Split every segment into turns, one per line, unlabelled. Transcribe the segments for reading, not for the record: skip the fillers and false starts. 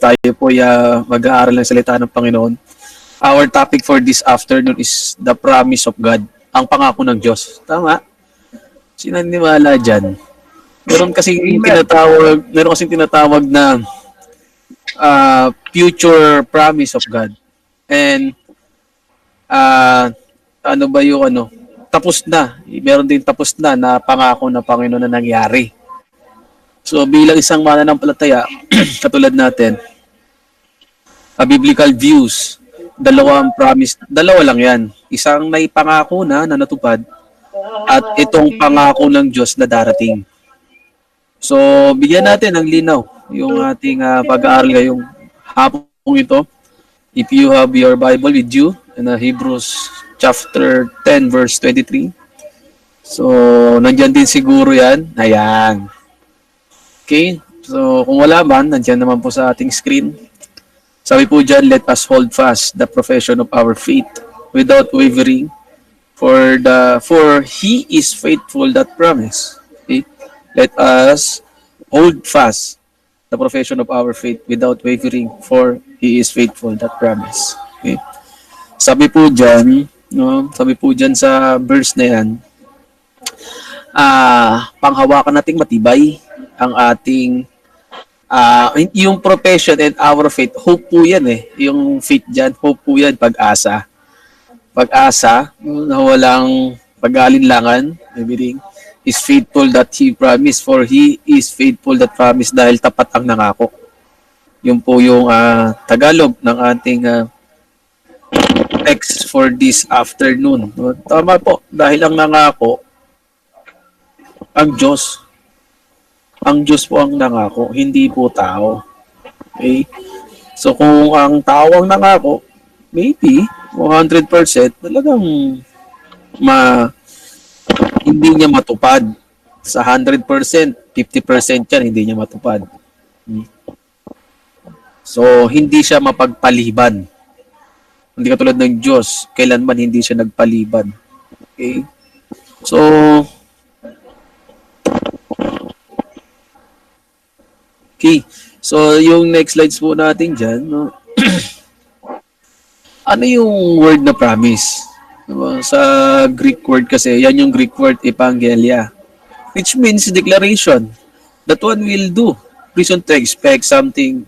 tayo po mag-aaral ng salita ng Panginoon. Our topic for this afternoon is the promise of God. Ang pangako ng Diyos. Tama? Sinaniwala dyan. Meron kasing tinatawag na future promise of God. And ano ba yung tapos na. Meron din tapos na pangako ng Panginoon na nangyari. So bilang isang mananampalataya, katulad natin, biblical views, dalawa lang yan. Isang naipangako na natupad at itong pangako ng Diyos na darating. So bigyan natin ng linaw yung ating pag-aaral ngayong hapong ito. If you have your Bible with you, in Hebrews chapter 10 verse 23. So nandyan din siguro yan. Ayan. Okay, so kung wala man, nandiyan naman po sa ating screen. Sabi po dyan, let us hold fast the profession of our faith without wavering, for He is faithful that promise. Okay? Let us hold fast the profession of our faith without wavering, for He is faithful that promise. Okay? Sabi po dyan sa verse na yan, panghawakan nating matibay ang ating yung profession and our faith. Hope po yan yung faith dyan, hope po yan, pag-asa na walang pag-alinlangan. Everything is faithful that He promised, for He is faithful that promise, dahil tapat ang nangako. Yun po yung Tagalog ng ating text for this afternoon. Tama po, dahil ang nangako ang Diyos. Ang Diyos po ang nangako, hindi po tao. Okay? So kung ang tao ang nangako, maybe 100% talagang hindi niya matupad. Sa 100%, 50% yan hindi niya matupad. So hindi siya mapagpaliban. Hindi katulad ng Diyos, kailanman hindi siya nagpaliban. Okay? So yung next slides po natin dyan, ano yung word na promise? Sa Greek word kasi, yan yung Greek word evangelia, which means declaration that one will do. Reason to expect something.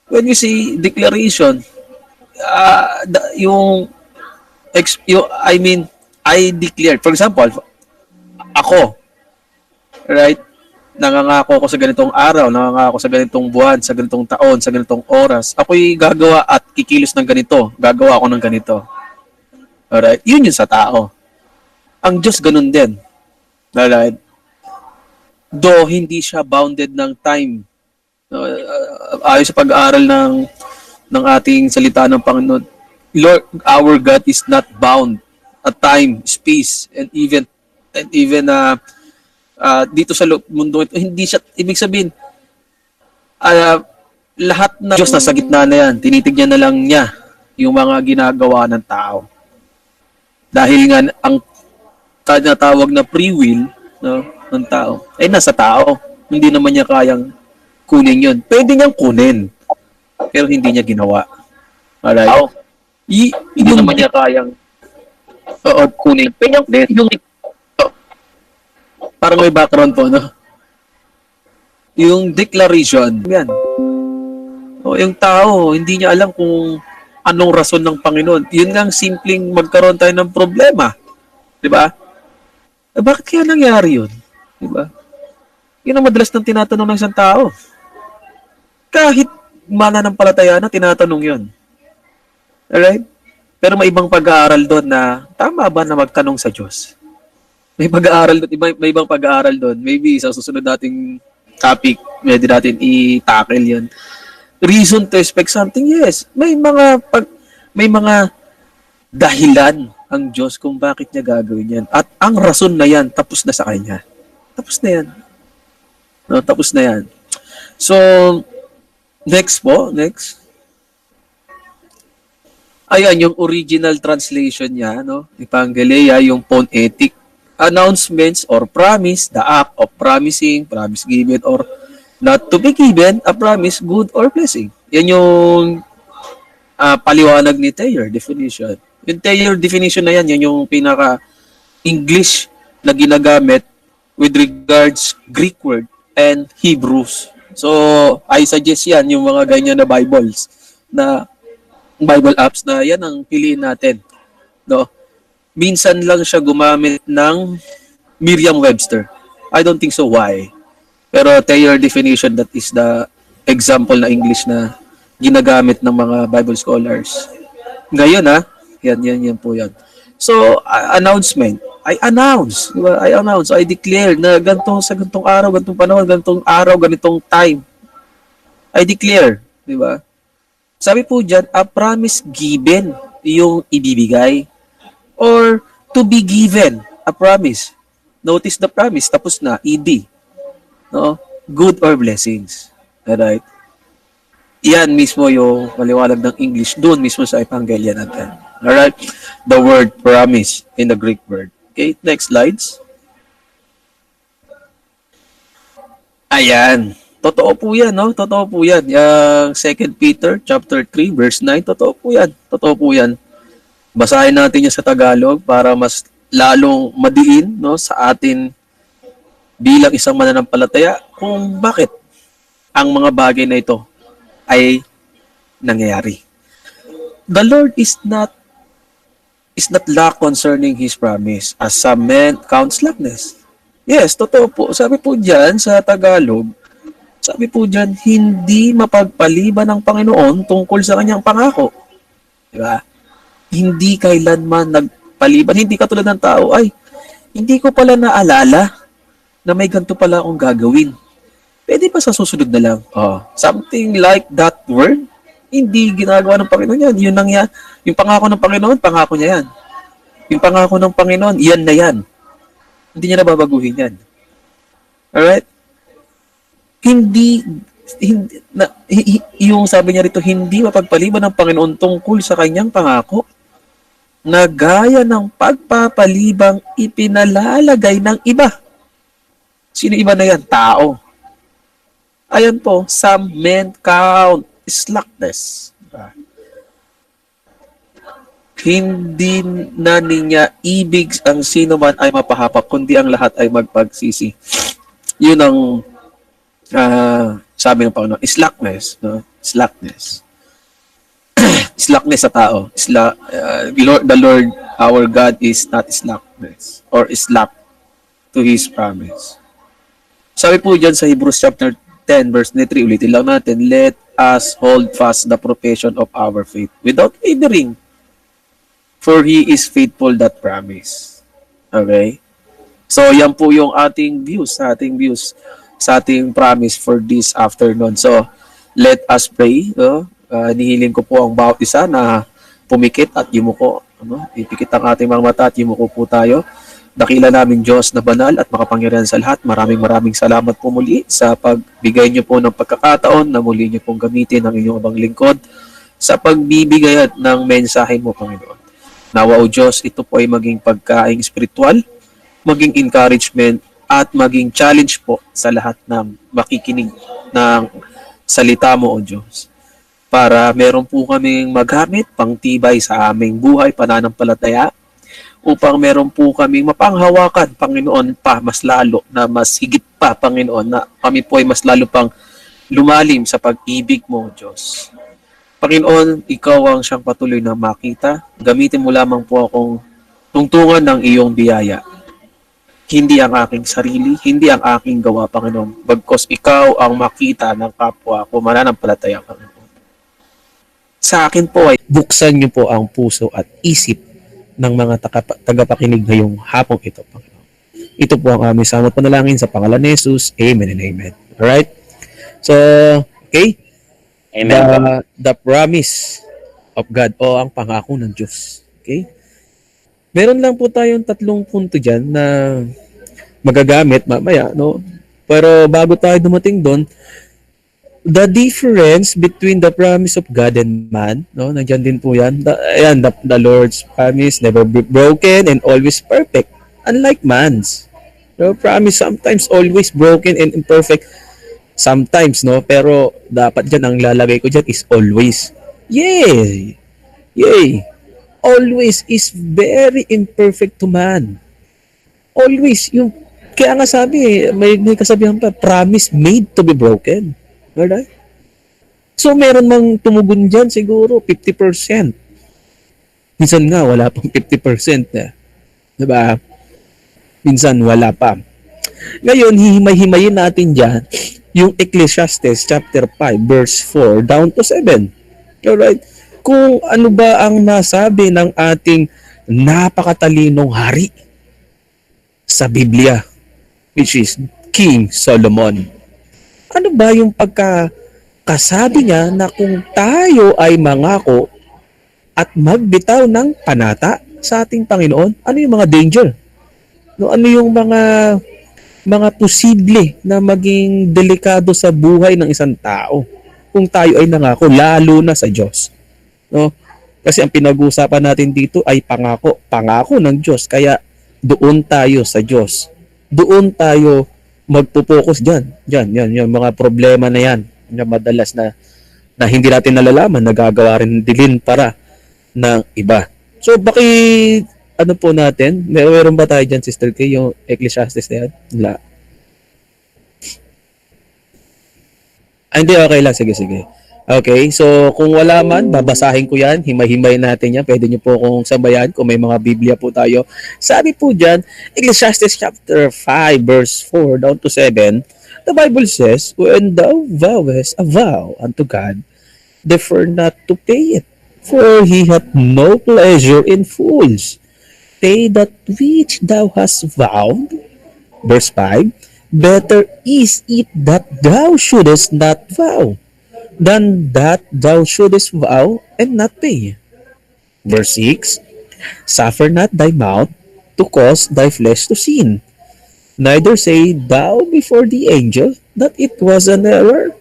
When we say declaration, I declared. For example, ako, right? Nangangako ako sa ganitong araw, nangangako sa ganitong buwan, sa ganitong taon, sa ganitong oras. Ako'y gagawa at kikilos ng ganito. Gagawa ako ng ganito. Alright? Yun sa tao. Ang Diyos ganun din. Alright? Though hindi siya bounded ng time. Ayon sa pag-aaral ng ating salita ng Panginoon, Lord, our God is not bound at time, space, and even dito sa mundo ito, hindi siya, ibig sabihin, lahat na Diyos nasa gitna na yan, tinitignan na lang niya yung mga ginagawa ng tao. Dahil nga, ang tinatawag na free will ng tao, ay nasa tao. Hindi naman niya kayang kunin yun. Pwede niyang kunin, pero hindi niya ginawa. Alright? Hindi naman niya kayang kunin. Pwede niyang kunin. Parang may background po, no? Yung declaration, yan. Yung tao, hindi niya alam kung anong rason ng Panginoon. Yun nga ang simpleng magkaroon tayo ng problema. Di ba? Bakit kaya nangyari yun? Di ba? Yun ang madalas nang tinatanong ng isang tao. Kahit mananampalataya na, tinatanong yun. Alright? Pero may ibang pag-aaral doon na, tama ba na magtanong sa Diyos? May pag-aaral doon, may ibang pag-aaral doon. Maybe sa susunod nating topic, pwede natin i-tackle yun. Reason to expect something, yes. May mga dahilan ang Diyos kung bakit niya gagawin yan. At ang rason na yan, tapos na sa Kanya. Tapos na yan. No, tapos na yan. So, next. Ayan, yung original translation niya, no? Evangelia, yung phonetic. Announcements or promise, the act of promising, promise given, or Not to be given a promise, good or blessing. Yan yung paliwanag ni Thayer definition. Yung Thayer definition na yan, yan yung pinaka-English na ginagamit with regards Greek word and Hebrews. So, I suggest yan, yung mga ganyan na Bibles, na Bible apps na yan ang piliin natin. No? Minsan lang siya gumamit ng Merriam-Webster. I don't think so. Why? Pero Thayer definition, that is the example na English na ginagamit ng mga Bible scholars. Ngayon yan po yan. So, announcement. I announce, diba? I declare na sa gantong araw, gantong panahon, gantong araw, ganitong time. I declare, di ba? Sabi po dyan, a promise given, yung ibibigay. Or to be given, a promise. Notice the promise, tapos na, ed. No? Good or blessings. Alright? Yan mismo yung maliwanag ng English doon mismo sa Evangelya natin. Alright? The word promise in the Greek word. Okay, next slides. Ayan. Totoo po yan, no? Totoo po yan. Yung 2 Peter chapter 3 verse 9, totoo po yan. Totoo po yan. Basahin natin yan sa Tagalog para mas lalong madiin, no, sa atin bilang isang mananampalataya kung bakit ang mga bagay na ito ay nangyayari. The Lord is not lack concerning His promise, as some men count slackness. Yes, totoo po. Sabi po dyan sa Tagalog, sabi po dyan, hindi mapagpaliban ng Panginoon tungkol sa kanyang pangako. Diba? Hindi kailanman nagpaliban. Hindi katulad ng tao, ay, hindi ko pala naalala na may ganito pala akong gagawin. Pwede pa sa susunod na lang. Something like that word, hindi ginagawa ng Panginoon yan. Yun lang yan. Yung pangako ng Panginoon, pangako niya yan. Yung pangako ng Panginoon, yan na yan. Hindi niya nababaguhin yan. Alright? Yung sabi niya rito, hindi mapagpaliban ng Panginoon tungkol sa kanyang pangako na gaya ng pagpapalibang ipinalalagay ng iba. Sino iba na yan? Tao. Ayan po, some men count slackness. Hindi na niya ibig ang sino man ay mapahapap, kundi ang lahat ay magpagsisi. Yun ang sabi ng Panginoon, slackness. No? Slackness. Slackness sa tao. The Lord, our God, is not slackness or slack to His promise. Sabi po dyan sa Hebrews chapter 10 verse 3, ulitin lang natin, let us hold fast the profession of our faith without wavering, for He is faithful that promise. Okay? So, yan po yung ating views sa ating promise for this afternoon. So, let us pray. Nihiling ko po ang bawat isa na pumikit at yumuko. Ipikit ang ating mga mata at yumuko po tayo. Dakila namin Diyos na banal at makapangyarihan sa lahat. Maraming salamat po muli sa pagbigay niyo po ng pagkakataon na muli niyo pong gamitin ang inyong abang lingkod sa pagbibigay ng mensahe mo, Panginoon. Nawa o Diyos, ito po ay maging pagkaing spiritual, maging encouragement, at maging challenge po sa lahat ng makikinig ng salita mo, O Diyos. Para meron po kaming magamit, pangtibay sa aming buhay, pananampalataya, upang meron po kaming mapanghawakan, Panginoon, pa mas lalo, na mas higit pa, Panginoon, na kami po ay mas lalo pang lumalim sa pag-ibig mo, Diyos. Panginoon, Ikaw ang siyang patuloy na makita. Gamitin mo lamang po akong tungtungan ng iyong biyaya. Hindi ang aking sarili, hindi ang aking gawa, Panginoon. Bagkos Ikaw ang makita ng kapwa ko, mananampalataya, Panginoon. Sa akin po ay buksan niyo po ang puso at isip ng mga tagapakinig ngayong hapong ito, Panginoon. Ito po ang aming samot panalangin sa pangalan ni Jesus. Amen and amen. Alright? So, okay? Amen. The promise of God o ang pangako ng Diyos. Okay? Meron lang po tayong 3 punto dyan na magagamit mamaya, no? Pero bago tayo dumating doon, the difference between the promise of God and man, no? Nandiyan din po yan. The Lord's promise never be broken and always perfect. Unlike man's. No? Promise sometimes always broken and imperfect. Sometimes, no? Pero dapat dyan, ang lalagay ko dyan is always. Yay! Yay! Always is very imperfect to man. Always. Kaya nga sabi, may kasabihan pa, promise made to be broken. Right? So, meron mang tumugon dyan siguro 50%. Minsan nga, wala pang 50%. Diba? Minsan, wala pa. Ngayon, hihimay-himayin natin dyan yung Ecclesiastes chapter 5 verse 4 down to 7. Alright? Kung ano ba ang nasabi ng ating napakatalinong hari sa Biblia, which is King Solomon. Ano ba yung pagkakasabi niya na kung tayo ay mangako at magbitaw ng panata sa ating Panginoon, ano yung mga danger? No, ano yung mga posible na maging delikado sa buhay ng isang tao kung tayo ay nangako, lalo na sa Diyos. No? Kasi ang pinag-uusapan natin dito ay pangako ng Diyos. Kaya doon tayo sa Diyos. Doon tayo magpo-focus dyan. Yan, mga problema na yan. Na madalas na hindi natin nalalaman, nagagawa rin dilin para ng iba. So, ano po natin? Meron ba tayo dyan, Sister Kay, yung Ecclesiastes na yan? Wala. Hindi, okay lang. Sige. Okay, so kung wala man, babasahin ko yan. Himay-himay natin yan. Pwede nyo po kung sabayan kung may mga Biblia po tayo. Sabi po dyan, Ecclesiastes chapter 5 verse 4 down to 7, the Bible says, when thou vowest a vow unto God, defer not to pay it, for he hath no pleasure in fools. Pay that which thou hast vowed. Verse 5, better is it that thou shouldest not vow, than that thou shouldest vow and not pay. Verse 6, suffer not thy mouth to cause thy flesh to sin, neither say thou before the angel that it was an error.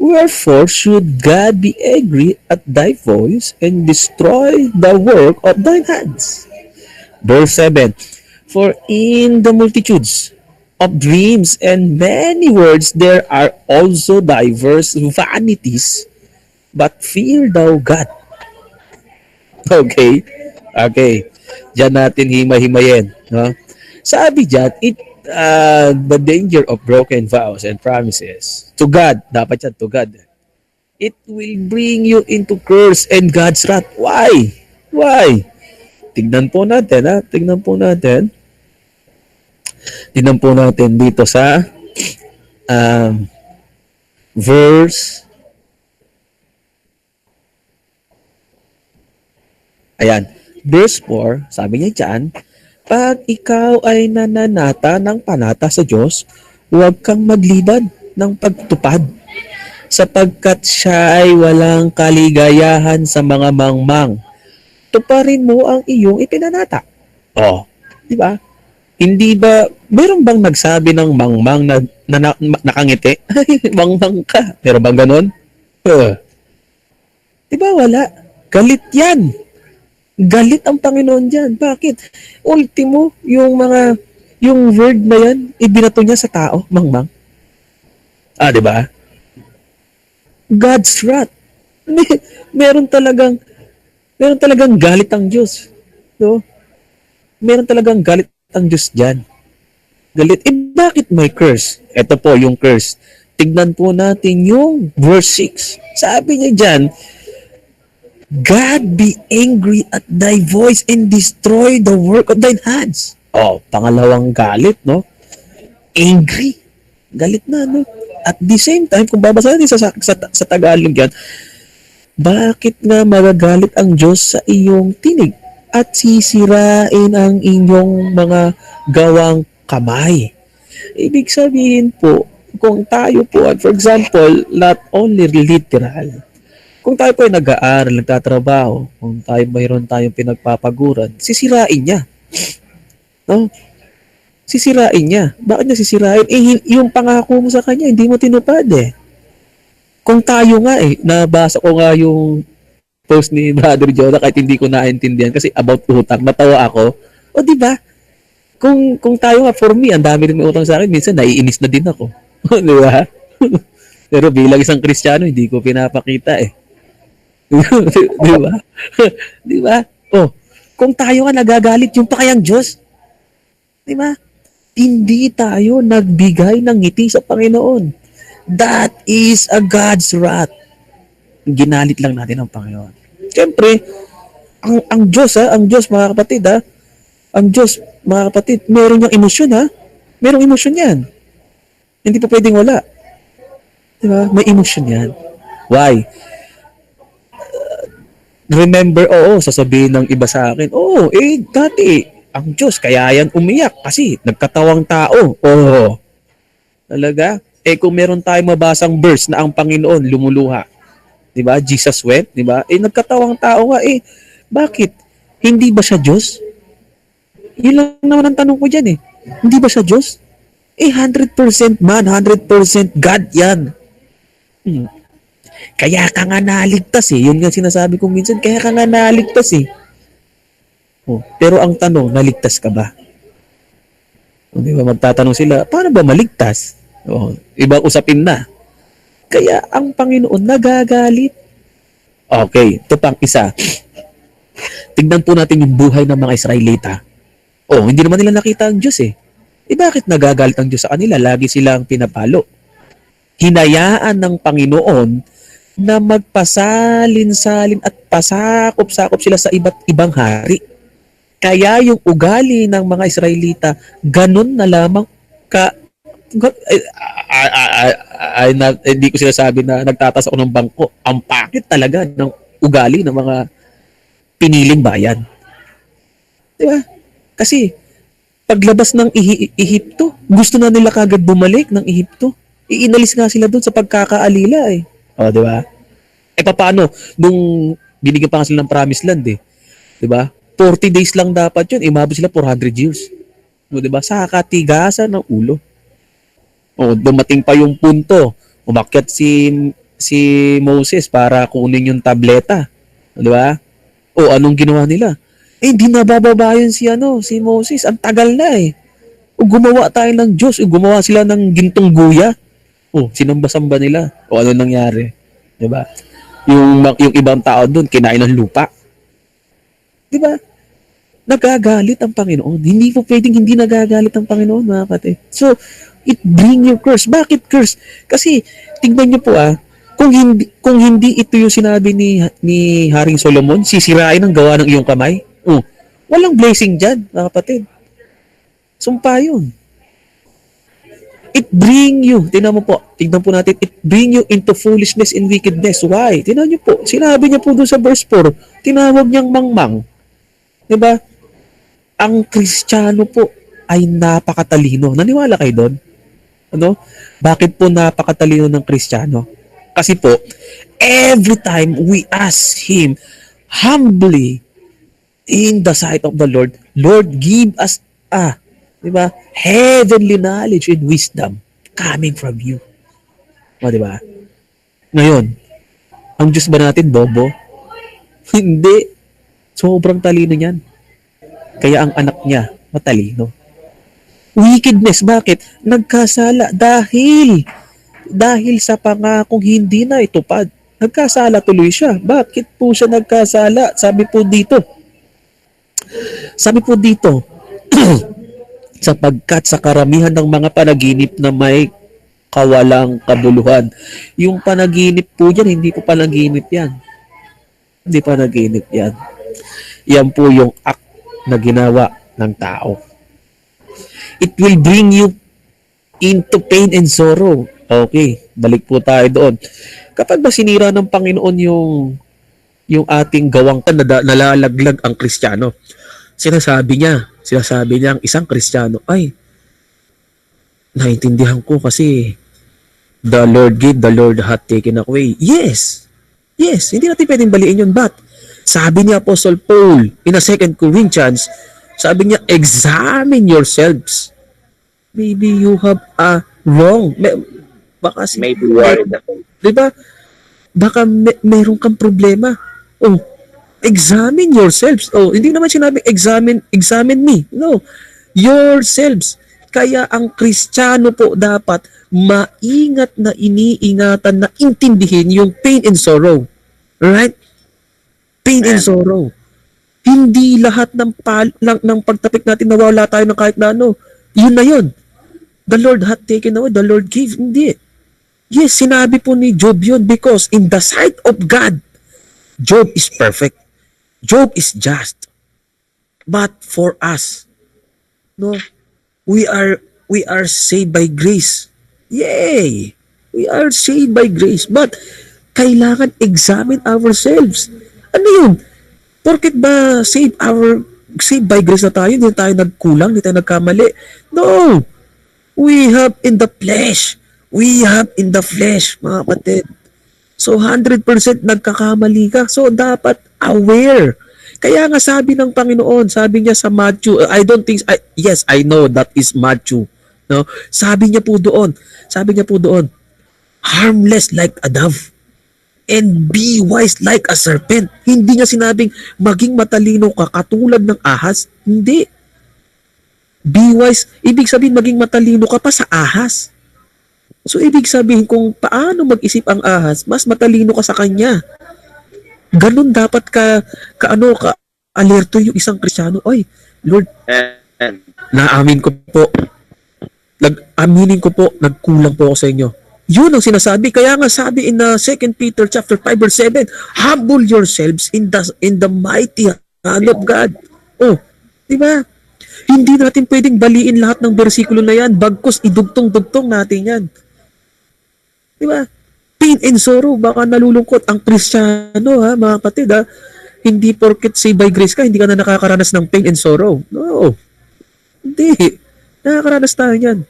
Wherefore should God be angry at thy voice and destroy the work of thine hands? Verse 7, for in the multitudes of dreams and many words there are also diverse vanities, but fear thou God. Okay? Diyan natin himay-himayin. No? Sabi diyan, the danger of broken vows and promises to God, dapat yan to God. It will bring you into curse and God's wrath. Why? Tignan po natin, Tignan po natin dito sa verse. Ayan. Verse 4, sabi niya dyan, pag ikaw ay nananata ng panata sa Diyos, huwag kang maglibad ng pagtupad, sapagkat siya ay walang kaligayahan sa mga mangmang. Tuparin mo ang iyong ipinanata. Di ba? Hindi ba, meron bang nagsabi ng mangmang na nakangiti? Ay, mangmang ka. Meron bang ganon? Diba wala? Galit yan. Galit ang Panginoon dyan. Bakit? Ultimo, yung word na yan, ibinato niya sa tao, mangmang. Diba? God's wrath. Meron talagang galit ang Diyos. No? Meron talagang galit ang Diyos dyan. Galit. Bakit may curse? Ito po yung curse. Tignan po natin yung verse 6. Sabi niya dyan, God be angry at thy voice and destroy the work of thine hands. Pangalawang galit, no? Angry. Galit na, no? At the same time, kung babasahin din sa Tagalog yan, bakit nga magagalit ang Diyos sa iyong tinig at sisirain ang inyong mga gawang kamay? Ibig sabihin po, kung tayo po, for example, not only literal, kung tayo po ay nag-aaral, nagtatrabaho, kung tayo mayroon tayong pinagpapaguran, sisirain niya. No? Sisirain niya. Bakit niya sisirain? Yung pangako mo sa kanya, hindi mo tinupad eh. Kung tayo nga nabasa ko nga yung post ni Brother Jonah kahit hindi ko naintindihan kasi about utang, natawa ako. Di ba? Kung tayo nga, for me, ang dami rin may utang sa akin, minsan naiinis na din ako. Di ba?
Pero bilang isang Kristiyano, hindi ko pinapakita eh. Di ba? Di ba? Oh, kung tayo nga nagagalit, yung pa kayang Diyos, di ba? Hindi tayo nagbigay ng ngiti sa Panginoon. That is a God's wrath. Ginalit lang natin ang Panginoon. Siyempre, ang Diyos ang Diyos mga kapatid ang Diyos mga kapatid, meron niyang emosyon merong emosyon yan. Hindi pa pwedeng wala. Diba? May emosyon yan. Why? Remember, sasabihin ng iba sa akin, dati, ang Diyos, kaya yan umiyak kasi nagkatawang tao. Talaga? Kung meron tayong mabasang verse na ang Panginoon lumuluha, di ba? Jesus wept, di ba? Nagkatawang tao nga, bakit? Hindi ba siya Diyos? Yun lang naman ang tanong ko dyan Hindi ba siya Diyos? 100% man, 100% God yan. Kaya ka nga naligtas Yun nga sinasabi ko minsan, kaya ka nga naligtas pero ang tanong, naligtas ka ba? Di ba magtatanong sila, paano ba maligtas? Ibang usapin na. Kaya ang Panginoon nagagalit. Okay, ito pang isa. Tignan po natin yung buhay ng mga Israelita. Hindi naman nila nakita ang Diyos bakit nagagalit ang Diyos sa kanila? Lagi silang pinapalo. Hinayaan ng Panginoon na magpasalin-salin at pasakop-sakop sila sa iba't ibang hari. Kaya yung ugali ng mga Israelita, ganun na lamang hindi ko sinasabi na nagtatas ako ng bangko. Ang pakit talaga ng ugali ng mga piniling bayan. Diba? Kasi, paglabas ng Ehipto, gusto na nila kagad bumalik ng Ehipto. Iinalis nga sila doon sa pagkakaalila diba? Paano? Nung binigyan pa nga sila ng promised land diba? 40 days lang dapat yun. Imabot sila 400 years. Diba? Sa katigasan ng ulo. Dumating pa yung punto. Umakyat si Moses para kunin yung tableta. Diba? Anong ginawa nila? Hindi na bababa yun si Moses. Ang tagal na gumawa tayo ng Diyos. Gumawa sila ng gintong guya. Sinamba-samba nila. Ano nangyari? Diba? Yung ibang tao doon, kinain ng lupa. Diba? Nagagalit ang Panginoon. Hindi po pwedeng hindi nagagalit ang Panginoon, mga kapatid. So, it bring you curse. Bakit curse? Kasi, tingnan niyo po kung hindi ito yung sinabi ni Haring Solomon, sisirain ang gawa ng iyong kamay. Walang blessing dyan, mga kapatid. Sumpa yun. It bring you, tingnan po natin, it bring you into foolishness and wickedness. Why? Tingnan niyo po, sinabi niya po doon sa verse 4, tinawag niyang mangmang. Diba? Ang Kristiyano po ay napakatalino. Naniwala kayo doon? Bakit po napakatalino ng Kristiyano? Kasi po, every time we ask Him humbly in the sight of the Lord, Lord, give us diba? Heavenly knowledge and wisdom coming from you. Diba? Ngayon, ang Diyos ba natin, bobo? Hindi. Sobrang talino niyan. Kaya ang anak niya, matalino. Wickedness, bakit? Nagkasala dahil sa pangakong hindi na itupad. Nagkasala tuloy siya. Bakit po siya nagkasala? Sabi po dito, sapagkat sa karamihan ng mga panaginip na may kawalang kabuluhan. Yung panaginip po dyan, hindi po panaginip yan. Hindi panaginip yan. Yan po yung act na ginawa ng tao. It will bring you into pain and sorrow. Okay, balik po tayo doon. Kapag ba sinira ng Panginoon yung ating gawang nalalaglag ang Kristiyano, sinasabi niya ang isang Kristiyano, naintindihan ko kasi the Lord gave, the Lord hath taken away. Yes, hindi natin pwedeng baliin yun. But, sabi ni Apostle Paul in a 2 Corinthians, sabi niya, examine yourselves. Maybe you have a wrong. Baka
Maybe worried ako.
Diba? Baka meron kang problema. Examine yourselves. Hindi naman sinabi examine me. No. Yourselves. Kaya ang Kristiyano po dapat maingat na iniingatan na intindihin yung pain and sorrow. Right? Pain and sorrow. Hindi lahat ng pagtapik natin nawala tayo ng kahit na ano. Yun na yun. The Lord hath taken away, the Lord gave. Hindi. Yes, sinabi po ni Job yun because in the sight of God, Job is perfect. Job is just. But for us, no, we are saved by grace. Yay! We are saved by grace. But kailangan examine ourselves. Ano yun? Porket ba saved by grace na tayo, hindi tayo nagkulang, hindi tayo nagkamali? No! We have in the flesh. We have in the flesh, mga kapatid. So 100% nagkakamali ka. So dapat aware. Kaya nga sabi ng Panginoon, sabi niya sa Matthew, yes, I know that is Matthew. No? Sabi niya po doon, harmless like a dove and be wise like a serpent. Hindi niya sinabing maging matalino ka katulad ng ahas. Hindi. Be wise, ibig sabihin maging matalino ka pa sa ahas. So ibig sabihin kung paano mag-isip ang ahas, mas matalino ka sa kanya. Ganun dapat ka alerto yung isang Kristiyano. Oy, Lord, naamin ko po. Aminin ko po, nagkulang po ako sa inyo. Yun ang sinasabi. Kaya nga sabi in 2 Peter chapter 5 verse 7, humble yourselves in the mighty hand of God. Oh, di ba? Hindi natin pwedeng baliin lahat ng bersikulo na yan, bagkus idugtong-dugtong natin yan. Di ba? Pain and sorrow, baka nalulungkot ang Kristiyano, ha, mga kapatid, ha? Hindi porket saved by grace ka, hindi ka na nakakaranas ng pain and sorrow. No. Hindi. Nakakaranas tayo yan.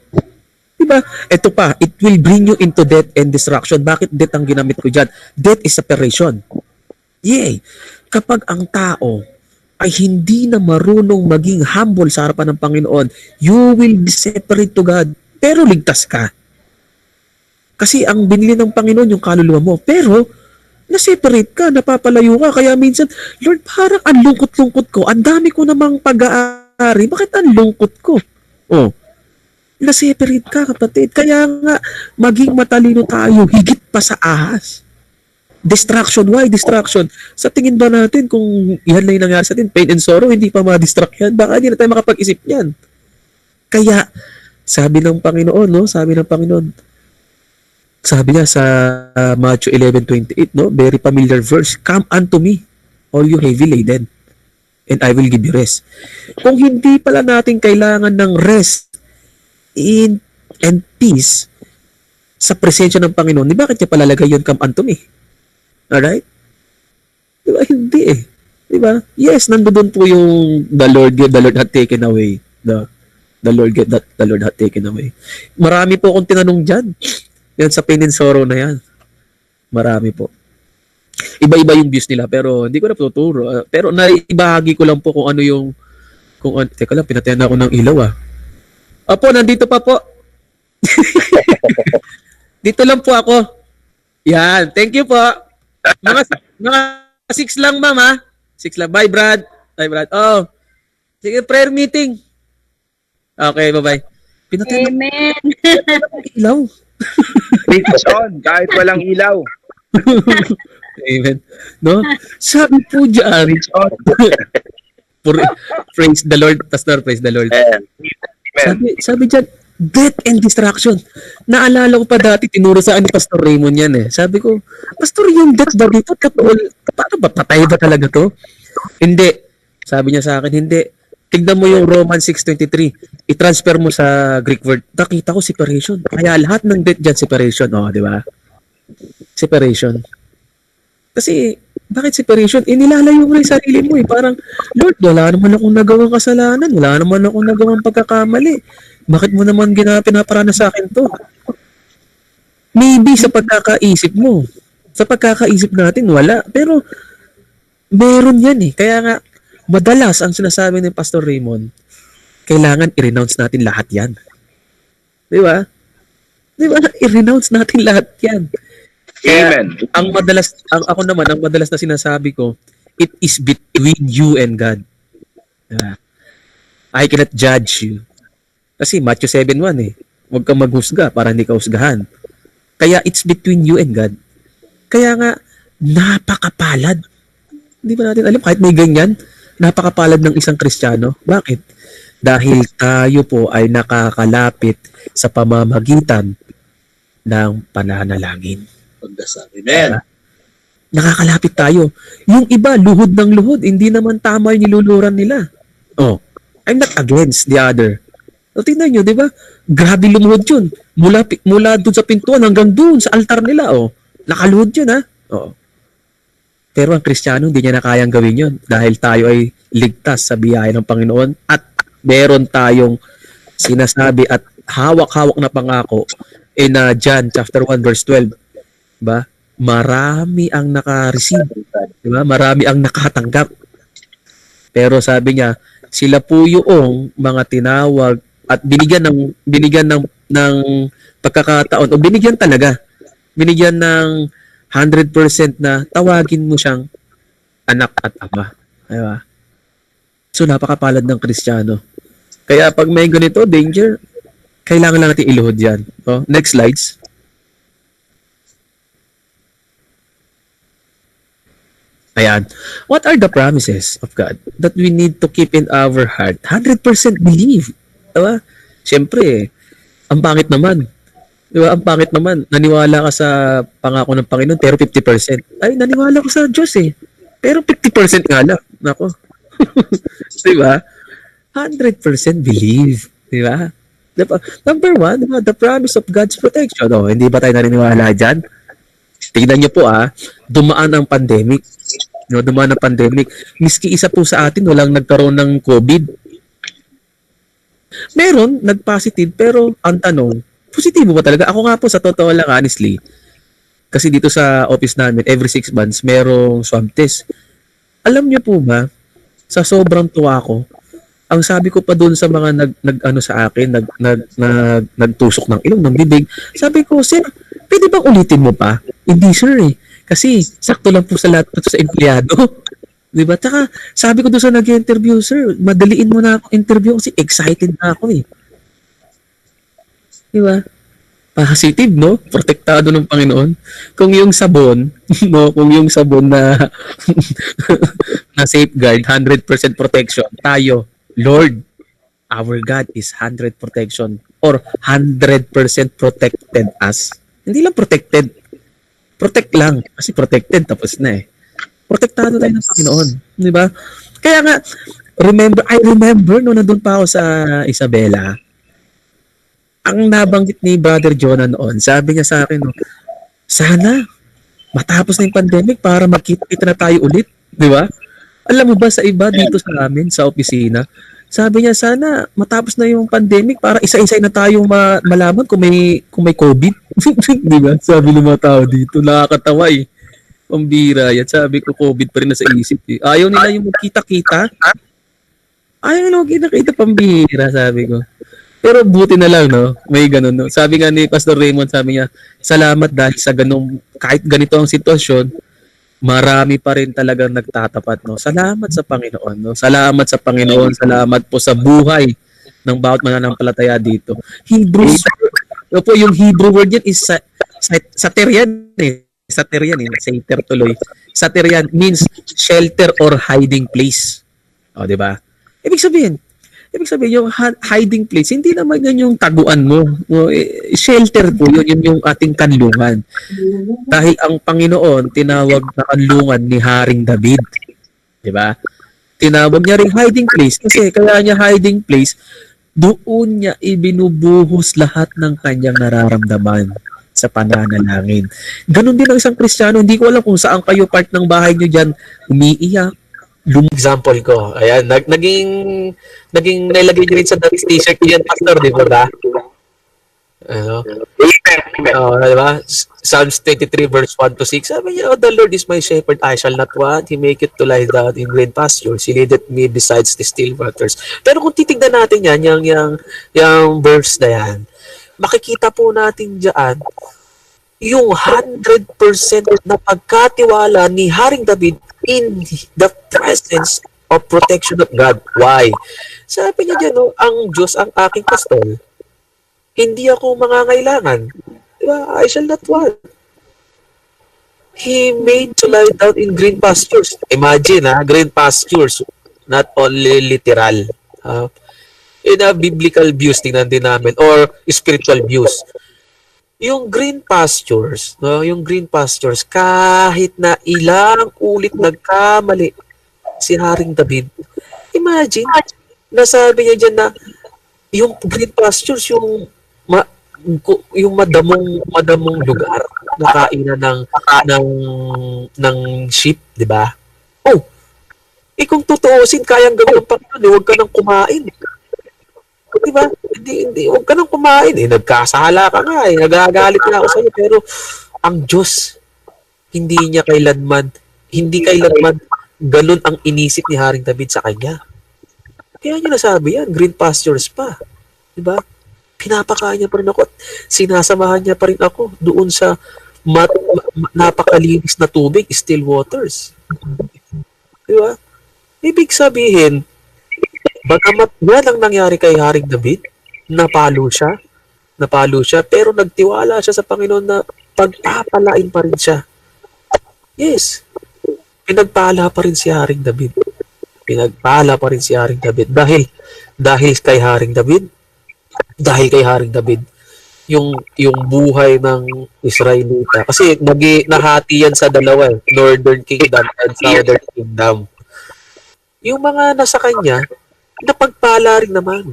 Diba? Ito pa, it will bring you into death and destruction. Bakit death ang ginamit ko dyan? Death is separation. Yay! Kapag ang tao ay hindi na marunong maging humble sa harapan ng Panginoon, you will be separate to God. Pero ligtas ka. Kasi ang binili ng Panginoon yung kaluluwa mo. Pero, na-separate ka, napapalayo ka. Kaya minsan, Lord, parang ang lungkot-lungkot ko. Ang dami ko namang pag-aari. Bakit ang lungkot ko? Oh, na-separate ka, kapatid. Kaya nga, maging matalino tayo, higit pa sa ahas. Distraction. Why distraction? Sa tingin ba natin kung yan lang yung nangyari sa atin, pain and sorrow, hindi pa ma-distract yan? Baka hindi na tayo makapag-isip yan. Kaya, sabi ng Panginoon, no? Sabi niya sa Matthew 11:28, no? Very familiar verse. Come unto me, all you heavy laden, and I will give you rest. Kung hindi pala natin kailangan ng rest and peace sa presensya ng Panginoon, di bakit niya palalagay yun, come unto me? Alright? Di ba? Hindi eh. Di ba? Yes, nandoon po yung the Lord had taken away. The Lord had taken away. Marami po akong tinanong dyan. Yan sa pain and sorrow na yan. Marami po. Iba-iba yung views nila pero hindi ko na tuturo. Pero naibahagi ko lang po kung ano yung teka lang, pinatayan ako ng ilaw ah. Opo, nandito pa po. Dito lang po ako. Yan, thank you po. Mga 6 lang, ma'am, ha? 6 lang. Bye, Brad. Bye, Brad. Oh. Sige, prayer meeting. Okay, bye-bye. Pinatayan
Amen.
ng ilaw.
Switch on, kahit walang ilaw.
Amen. No? Sabi po dyan,
Switch on.
praise the Lord, Pastor, praise the Lord.
Amen.
Sabi dyan, death and distraction. Naalala ko pa dati, tinuro sa ni Pastor Raymond yan eh. Sabi ko, Pastor, yung death ba dito? Paano ba? Patay ba talaga to? Hindi. Sabi niya sa akin, hindi. Tignan mo yung Romans 6:23. I-transfer mo sa Greek word. Nakita ko separation. Kaya lahat ng death dyan, separation. Oh, di ba? Separation. Kasi, bakit separation? Nilalayo mo na yung sarili mo eh. Parang, Lord, wala naman akong nagawang kasalanan. Wala naman akong nagawang pagkakamali. Bakit mo naman pinaparana sa akin to? Maybe sa pagkakaisip mo. Sa pagkakaisip natin, wala. Pero, meron yan eh. Kaya nga, madalas ang sinasabi ni Pastor Raymond, kailangan i-renounce natin lahat yan. Di ba? Di ba? I-renounce natin lahat yan. Kaya,
Amen.
ang madalas na sinasabi ko, it is between you and God. Diba? I cannot judge you. Kasi Matthew 7:1 eh. Huwag kang maghusga para hindi ka husgahan. Kaya it's between you and God. Kaya nga, napakapalad. Hindi ba natin alam, kahit may ganyan, napakapalad ng isang Kristiyano. Bakit? Dahil tayo po ay nakakalapit sa pamamagitan ng pananalangin.
Pagdasal. Amen.
Nakakalapit tayo. Yung iba, luhod ng luhod. Hindi naman tama yung niluluran nila. Oh, I'm not against the other. So, tingnan nyo, di ba? Grabe lumuhod yun. Mula dun sa pintuan hanggang dun sa altar nila. Oh, nakaluhod yun, ha? Oo. Pero ang Kristiyano, hindi niya na kayang gawin yun dahil tayo ay ligtas sa biyaya ng Panginoon at meron tayong sinasabi at hawak-hawak na pangako in John chapter 1 verse 12. Diba? Marami ang naka-receive. Diba? Marami ang nakatanggap. Pero sabi niya, sila po yung mga tinawag at binigyan ng pagkakataon o binigyan ng 100% na tawagin mo siyang anak at ama. Diba? So, napakapalad ng Kristiyano. Kaya pag may ganito, danger, kailangan lang natin iluhod yan. Oh, next slides. Ayan. What are the promises of God that we need to keep in our heart? 100% believe. Diba? Siyempre, ang pangit naman. Diba? Ang pangit naman. Naniwala ka sa pangako ng Panginoon pero 50%. Ay, naniwala ko sa Diyos eh. Pero 50% nga lang. Nako. Diba? 100% believe. Diba? Number one, diba? The promise of God's protection. Oh, hindi ba tayo naniniwala dyan? Tingnan niyo po dumaan ang pandemic. No, dumaan ang pandemic. Miski isa po sa atin walang nagkaroon ng COVID. Meron, nag-positive, pero ang tanong, positibo ba talaga? Ako nga po, sa totoo lang, honestly, kasi dito sa office namin, every 6 months, merong swab test. Alam niyo po ba, sa sobrang tuwa ko, ang sabi ko pa doon sa mga nagtusok ng ilong, ng bibig, sabi ko, sir, pwede bang ulitin mo pa? Hindi, sir, eh. Kasi, sakto lang po sa lahat po sa empleyado. Diba? Tsaka, sabi ko doon sa nag-interview, sir, madaliin mo na ako interview kasi excited na ako eh. Diba? Positive, no? Protektado ng Panginoon. Kung yung sabon, no? Kung yung sabon na na safeguard, 100% protection, tayo, Lord, our God is 100 protection or 100% protected us. Hindi lang protected. Protect lang. Kasi protected, tapos na eh. Protektado tayo ng Panginoon. Di ba? Kaya nga, I remember no nandun pa ako sa Isabela, ang nabanggit ni Brother Jonah noon, sabi niya sa akin, no, sana matapos na yung pandemic para magkita-kita na tayo ulit. Di ba? Alam mo ba sa iba dito sa amin, sa opisina, sabi niya, sana matapos na yung pandemic para isa-isa na tayo malaman kung may COVID. Di ba? Sabi ng mga tao dito, nakakatawa eh. Pambira yan. Sabi ko, COVID pa rin na sa isip eh. Ayaw nila yung magkita-kita. Ayaw nila magkita-kita, pambira, sabi ko. Pero buti na lang, no? May ganun, no? Sabi nga ni Pastor Raymond, sabi niya, salamat dahil sa ganung, kahit ganito ang sitwasyon, marami pa rin talagang nagtatapat, no? Salamat sa Panginoon, no? Salamat sa Panginoon, salamat po sa buhay ng bawat mananampalataya dito. Hebrews, no po, yung Hebrew word yan is saterian, eh. Saterian, eh. Sater tuloy. Saterian means shelter or hiding place. O, di ba? Ibig sabihin, yung hiding place, hindi naman yan yung taguan mo. Shelter po, yun yung ating kanlungan. Dahil ang Panginoon, tinawag na kanlungan ni Haring David. Diba? Tinawag niya rin hiding place. Kasi kaya niya hiding place, doon niya ibinubuhos lahat ng kanyang nararamdaman sa pananalangin. Ganon din ang isang Kristiyano. Hindi ko alam kung saan kayo part ng bahay niyo dyan umiiyak. Example ko, ayan, naging nilagay niyo rin sa t-shirt niyan, Pastor, di ba? Ano? Diba? Psalms 23 verse 1 to 6, sabi niya, oh, the Lord is my shepherd, I shall not want. He make it to lie down in green pastures. He leadeth me besides the still waters. Pero kung titignan natin yan, yung verse na yan, makikita po natin dyan, yung 100% na pagkatiwala ni Haring David in the presence of protection of God. Why? Sabi niya dyan, no, ang Diyos ang aking pastor. Hindi ako mangangailangan. Diba? I shall not want. He made to lie down in green pastures. Imagine, green pastures. Not only literal. In a biblical views, tingnan din namin. Or spiritual views. Yung green pastures, no, yung green pastures, kahit na ilang ulit nagkamali si Haring David, imagine, nasabi niya dyan na yung green pastures, yung madamong lugar na kainan ng sheep, di ba? Oh, kung tutuusin, kayang gawin ng Panginoon, huwag ka nang kumain. Di ba? Hindi, huwag ka nang kumain. Nagkasala ka nga. Nagagalit na ako sa'yo. Pero ang Diyos, hindi kailanman ganun ang inisip ni Haring David sa kanya. Kaya niya nasabi yan, green pastures pa. Di ba? Pinapakain niya pa rin ako at sinasamahan niya pa rin ako doon sa napakalinis na tubig, still waters. Di ba? Ibig sabihin, bagamat yan ang nangyari kay Haring David, napalo siya, pero nagtiwala siya sa Panginoon na pagpapalain pa rin siya. Yes, pinagpala pa rin si Haring David. Dahil kay Haring David, yung buhay ng Israelita. Kasi nahati yan sa dalawa, Northern Kingdom and Southern Kingdom. Yung mga nasa kanya, napagpala rin naman.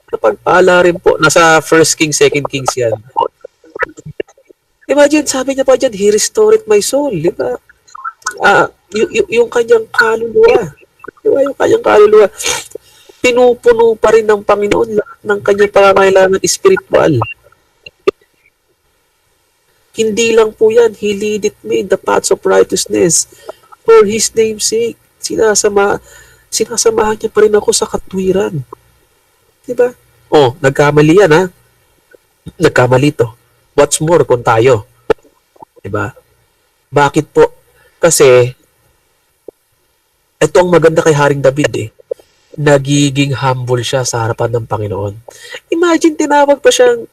Napagpala rin po. Nasa 1 Kings, 2 Kings yan. Imagine, sabi niya pa dyan, He restored my soul. Di ba? Yung kanyang kaluluwa. Di ba? Yung kanyang kaluluwa. Pinupuno pa rin ng Panginoon lahat ng kanyang pangangailangan spiritual. Hindi lang po yan. He leadeth me in the paths of righteousness for His name's sake. Sinasamahan niya pa rin ako sa katwiran. Diba? Oh, nagkamali yan, Nagkamali to. What's more kung tayo? Diba? Bakit po? Kasi, ito ang maganda kay Haring David, nagiging humble siya sa harapan ng Panginoon. Imagine, tinawag pa siyang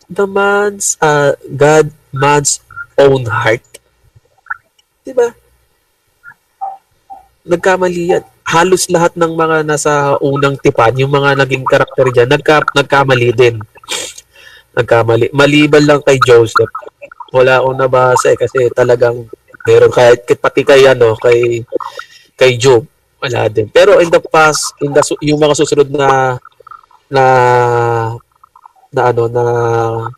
God man's own heart. Diba? Nagkamali yan. Halos lahat ng mga nasa unang tipan, yung mga naging karakter dyan, nagkamali din. Nagkamali. Maliban lang kay Joseph. Wala akong nabasa kasi talagang meron pati kay Job. Wala din. Pero in the past, yung mga susunod na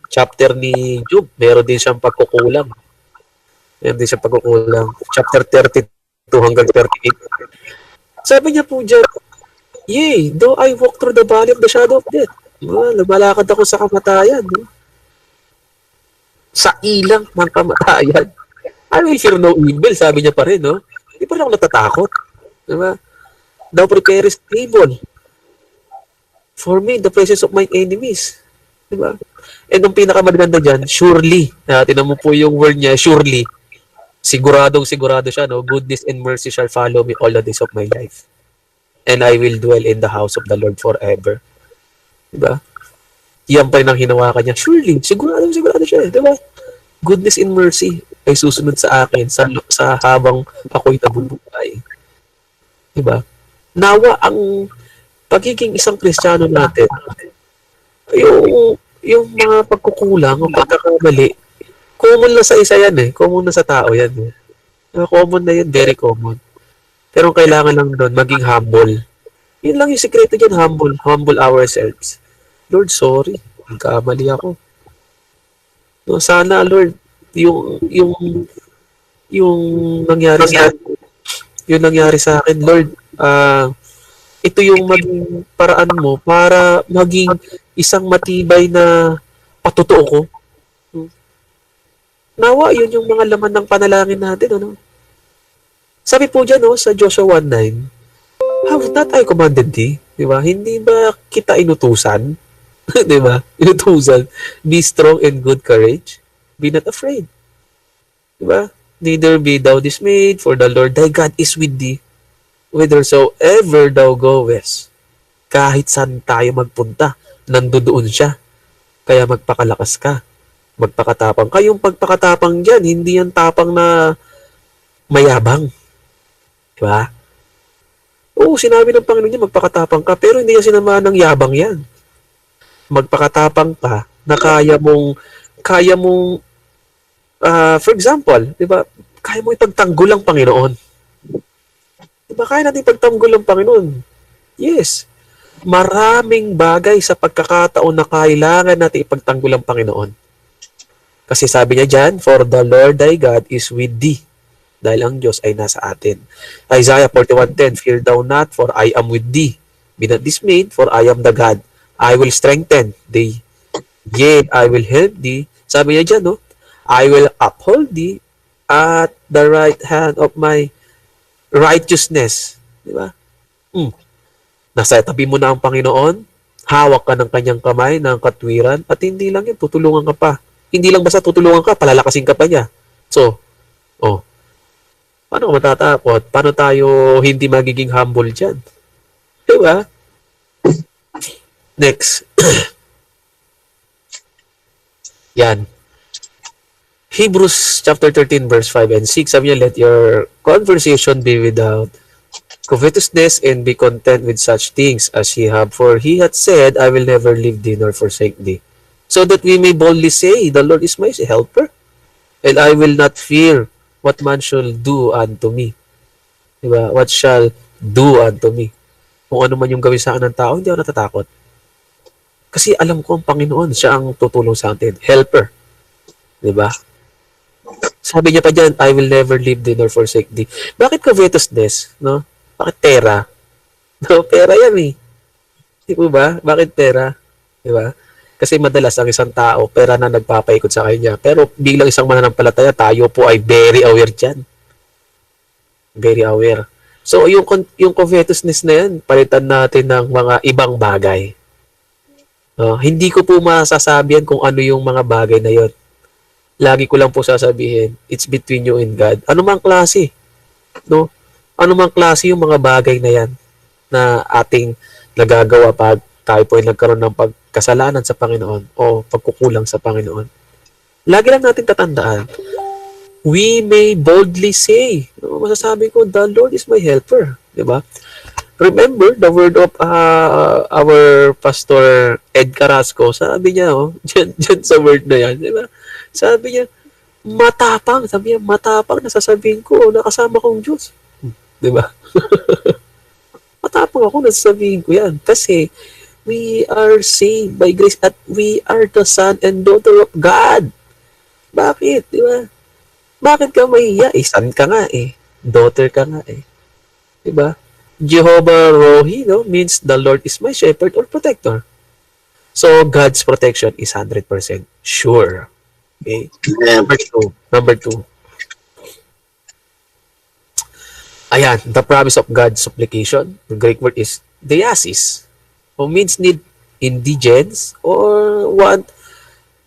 chapter ni Job, meron din siyang pagkukulang. Chapter 32 hanggang 38. Sabi niya po dyan, yea, though I walk through the valley of the shadow of death. Lumalakad ako sa kamatayan. Sa ilang ng kamatayan. I will fear no evil, sabi niya pa rin, Hindi pa rin ako natatakot. Diba? Thou preparest table for me in the presence of my enemies. Diba? And ang pinakamaganda dyan, surely. Tinan mo po yung word niya, surely. Sigurado siya, goodness and mercy shall follow me all the days of my life. And I will dwell in the house of the Lord forever. Diba? Yan pa rin ang hinawakan niya. Surely, sigurado siya. Diba? Goodness and mercy ay susunod sa akin sa habang ako'y nabubuhay. Diba? Nawa ang pagiging isang Kristiyano natin, yung mga pagkukulang o pagkakamali, common na sa isa yan Common na sa tao yan Common na yan, very common. Pero kailangan lang doon, maging humble. Yun lang yung sikreto dyan, humble. Humble ourselves. Lord, sorry. Nagkamali ako. Sana, Lord, yung nangyari sa akin, Lord, ito yung maging paraan mo para maging isang matibay na patutuo ko. Nawa, yun yung mga laman ng panalangin natin, Sabi po dyan, sa Joshua 1:9, have not I commanded thee? Diba? Hindi ba kita inutusan? Diba? Inutusan. Be strong and good courage. Be not afraid. Diba? Neither be thou dismayed, for the Lord thy God is with thee, whithersoever thou goest. Kahit saan tayo magpunta, nandoon siya. Kaya magpakalakas ka. Magpakatapang ka. Yung pagpakatapang dyan, hindi yan tapang na mayabang. Diba? Oo, sinabi ng Panginoon niya, magpakatapang ka. Pero hindi yan sinamahan ng yabang yan. Magpakatapang ka na kaya mong, for example, diba, kaya mo ipagtanggol ang Panginoon. Diba, kaya natin ipagtanggol ang Panginoon. Yes. Maraming bagay sa pagkakataon na kailangan natin ipagtanggol ang Panginoon. Kasi sabi niya dyan, for the Lord thy God is with thee. Dahil ang Diyos ay nasa atin. Isaiah 41:10, fear thou not, for I am with thee. Be not dismayed, for I am the God. I will strengthen thee. Yea, I will help thee. Sabi niya dyan, no? I will uphold thee at the right hand of my righteousness. Di ba? Nasa tabi mo na ang Panginoon, hawak ka ng kanyang kamay, ng katwiran, at hindi lang yun, tutulungan ka pa. Hindi lang basta tutulungan ka, palalakasin ka pa niya. So, paano ka matatakot? Paano tayo hindi magiging humble dyan? Diba? Next. Yan. Hebrews chapter 13 verse 5 and 6. Sabi niya, let your conversation be without covetousness and be content with such things as ye have. For he hath said, I will never leave thee nor forsake thee. So that we may boldly say, the Lord is my helper, and I will not fear what man shall do unto me. Diba? What shall do unto me. Kung ano man yung gawin sa akin ng tao, hindi ako natatakot. Kasi alam ko ang Panginoon, siya ang tutulong sa atin. Helper. Diba? Sabi niya pa dyan, I will never leave thee nor forsake thee. Bakit covetousness? No? Bakit pera? No, pera yan eh. Di po ba? Bakit pera? Diba? Kasi madalas ang isang tao, pera na nagpapaikot sa kanya. Pero biglang isang mananampalataya, tayo po ay very aware dyan. Very aware. So, yung covetousness na yan, palitan natin ng mga ibang bagay. Hindi ko po masasabihan kung ano yung mga bagay na yon. Lagi ko lang po sasabihin, it's between you and God. Ano mang klase? No? Ano mang klase yung mga bagay na yan na ating nagagawa pag tayo po ay nagkaroon ng pagkasalanan sa Panginoon o pagkukulang sa Panginoon. Lagi lang natin tatandaan, we may boldly say, masasabi ko, the Lord is my helper. Diba? Remember the word of our Pastor Ed Carrasco, sabi niya, dyan sa word na yan, diba? Sabi niya, matapang, na sasabihin ko, nakasama kong Diyos. Diba? Matapang ako, nasasabihin ko yan. Kasi, we are saved by grace at we are the son and daughter of God. Bakit? Diba? Bakit ka mahiya? Son ka nga eh. Daughter ka nga eh. Diba? Jehovah Rohi, no, means the Lord is my shepherd or protector. So, God's protection is 100% sure. Okay? Number two. Ayan, the promise of God's supplication. The Greek word is diasis. O means need indigence or want,